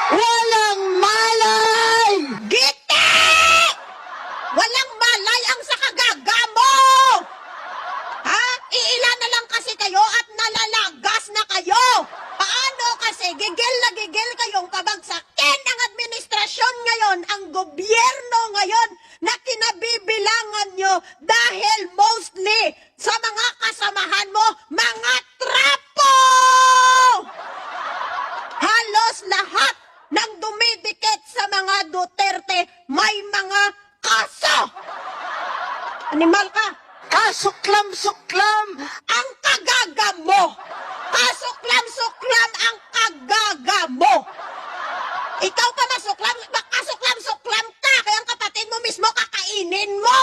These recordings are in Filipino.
Walang malay! Giti! Walang malay ang sa kagaga mo! Ha? Iilan na lang kasi kayo at nalalagas na kayo! Paano kasi gigil na gigil kayong kabagsakin ng administrasyon ngayon, ang gobyerno ngayon na kinabibilangan nyo dahil mostly sa mga kasamahan mo, mga trapo! Halos lahat ng dumidikit sa mga Duterte may mga kaso! Animal ka! Kasuklam-suklam! Ang kagaga mo! Kasuklam-suklam ang kagaga mo! Ikaw pa masuklam, kasuklam-suklam ka, kaya ang kapatid mo mismo kakainin mo!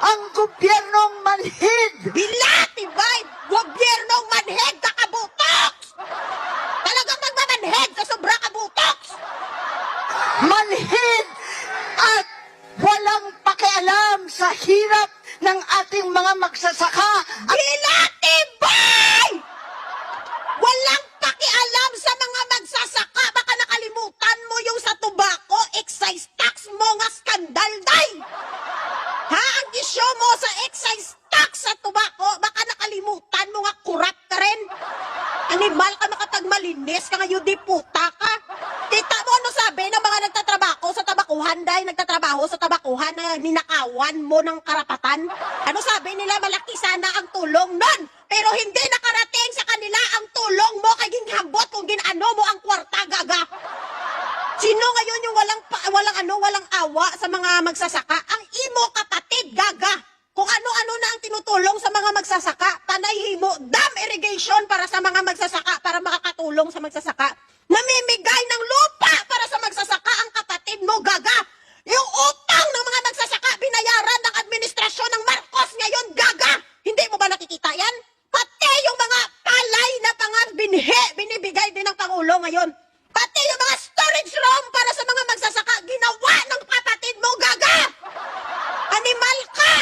Ang gobyernong manhid! Bilatibay! Gobyernong manheg ka kabutoks! Talagang magmamanheg sa sobra kabutoks! Manhid at walang pakialam sa hirap ng ating mga magsasaka at Bilatibay! Walang pakialam sa mga magsasaka. Baka nakalimutan mo yung sa tobacco excise tax mo nga skandal, day! Ha? Ang isyo mo sa excise tax sa tobacco, baka nakalimutan mo nga kurap ka rin. Animal ka makapagmalinis ka ngayon, di puta ka. Kita mo ano sabi ng mga nagtatrabaho sa tabakuhan, day? Nagtatrabaho sa tabakuhan na ninakawan mo ng karapatan? Ano sabi nila? Malaki sana ang tulong nun, pero hindi nakarating sa kanila ang tulong mo kay ginghambot kung ginano mo ang kwarta, gaga. Sino ngayon yung walang awa sa mga magsasaka? Ang imo kapatid, gaga. Kung ano-ano na ang tinutulong sa mga magsasaka, tanay himo, dam irrigation para sa mga magsasaka, para makakatulong sa magsasaka. Namimigay ng lupa para sa magsasaka ang kapatid mo, gaga. Yung utang ng mga magsasaka, binayaran ng administrasyon ng Marcos ngayon, gaga. Hindi mo ba nakikita yan? Pati yung mga palay na binibigay din ng Pangulo ngayon. Pati yung mga storage room para sa mga magsasaka, ginawa ng kapatid mo, gaga! Animal ka!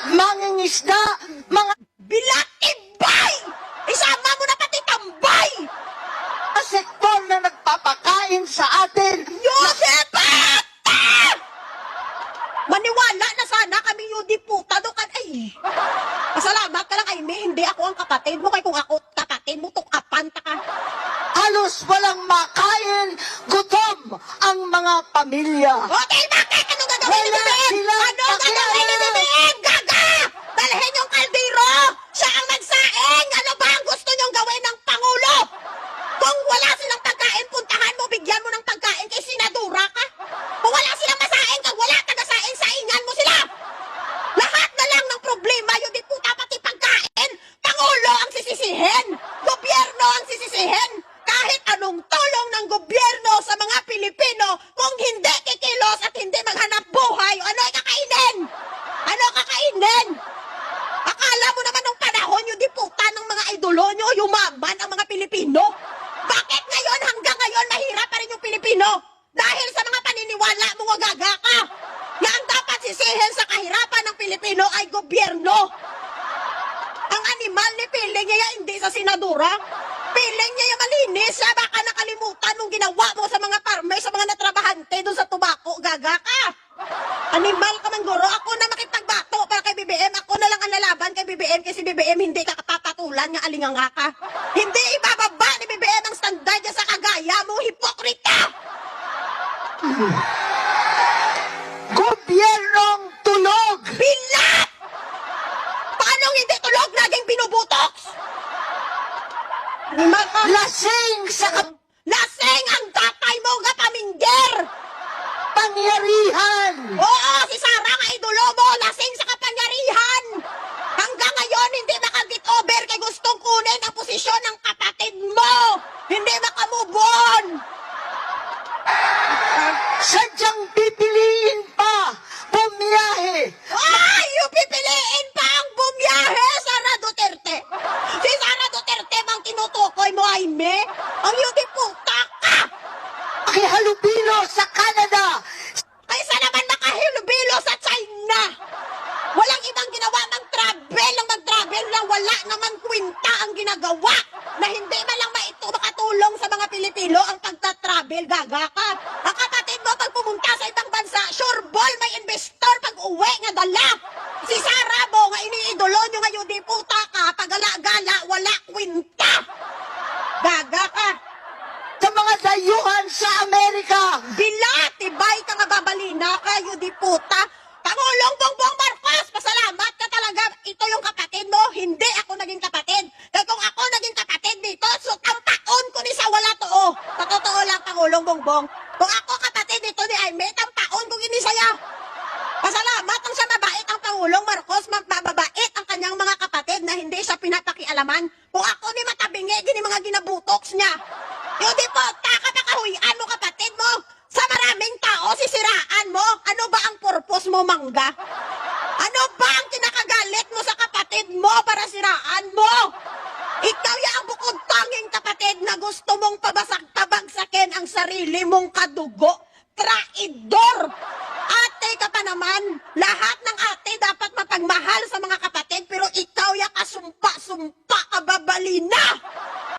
mangingisda, mga Bilatibay! Isama mo na pati tambay! sektor na nagpapakain sa atin. Yudipata! Maniwala na sana kami yudiputa do kan ay. Pasalamat ka lang, Aimee, hindi ako ang kapatid mo. Kaya kung ako kapatid mo, tukapan ta ka. Halos walang makain, gutom ang mga pamilya. Okay, bakit? Ano gagawin ni Wala BBM? silang Ano gagawin ni pakialam. BBM? Gaga! Dalhin yung kaldero! Siya ang magsaing! Ano ba ang gusto niyong gawin ng Pangulo? Kung wala silang pagkain, puntahan mo, bigyan mo ng pagkain kay Senadora ka. Kung wala silang masaing, kung wala taga-saing, saingan mo sila. Lahat na lang ng problema, yung di puta pati pagkain. Pangulo ang sisisihin. Gobyerno ang sisisihin. Kahit anong tulong ng gobyerno sa mga Pilipino, kung hindi kikilos at hindi maghanap buhay, ano ay kakainin? Ano kakainin? Akala mo naman nung panahon yung di puta ng mga idolo nyo, yumaman ang mga Pilipino? Bakit ngayon, hanggang ngayon, mahirap pa rin yung Pilipino? Dahil sa mga paniniwala mo, gaga ka. Na ang dapat sisihin sa kahirapan ng Pilipino ay gobyerno. Ang animal ni Piling niya hindi sa senadora. Piling niya yung malinis siya. Baka nakalimutan nung ginawa mo sa mga farmer, sa mga natrabahante doon sa tobacco, gaga ka. Animal ka man, guro. Ako na makipagbato para kay BBM. Ako na lang ang lalaban kay BBM kasi BBM hindi ka kapapatulan nga alinganga ka. Hindi ibababa ni BBM ang standard niya sa kagaya mo, hipokrita! Gobyernong tulog! Bilat! Paano hindi tulog? Laging binubutoks! Animal ka! Lasing sa Laseng ang tatay mo nga pamingger! kapangyarihan! Oo, si Sarah nga idolo mo, lasing sa kapangyarihan! Hanggang ngayon, hindi makagit over kay gustong kunin ang posisyon ng kapatid mo! Hindi makamove on! Sadyang pipiliin pa bumiyahe! Ay! Yung pipiliin pa ang bumiyahe, Sara Duterte! Si Sara Duterte mang tinutukoy mo, Aimee! Ang yuti puta ka! Makihalubilo sa Canada! Kaysa naman makahilubilo sa China! Walang ibang ginawa mag-travel lang, mag-travel lang, wala naman kwenta ang ginagawa na hindi man lang maito gaga ka. Ang kapatid mo pag pumunta sa ibang bansa, sure ball may investor pag uwi nga dala. Si Sara mo nga iniidolo nyo nga yun di puta ka, pag gala wala kwinta. Gaga ka. Sa mga dayuhan sa Amerika. Tibay ka nga babalina kayo di puta. Pangulong Bongbong Marcos, pasalamat ka talaga. Ito yung kapatid mo, hindi ako naging kapatid. Kaya kung ako naging kapatid dito, so ang taon ko ni sa wala to. Sa totoo lang, Pangulong Bongbong. Kung ako kapatid dito ni Aimee, ang taon ko ginisaya. Pasalamat ang sa mabait ang Pangulong Marcos, mababait ang kanyang mga kapatid na hindi siya pinapakialaman. Kung ako ni matabingi, gini mga ginabutoks niya. Yung di po, takapakahuyan mo kapatid mo. Sa maraming tao, sisiraan mo. Ano ba ang purpose mo, mangga? Ano ba ang kinakagalit mo sa kapatid mo para siraan mo? Ikaw ang bukod tanging kapatid na gusto mong pabagsakin ang sarili mong kadugo. Traidor! Ate ka pa naman, lahat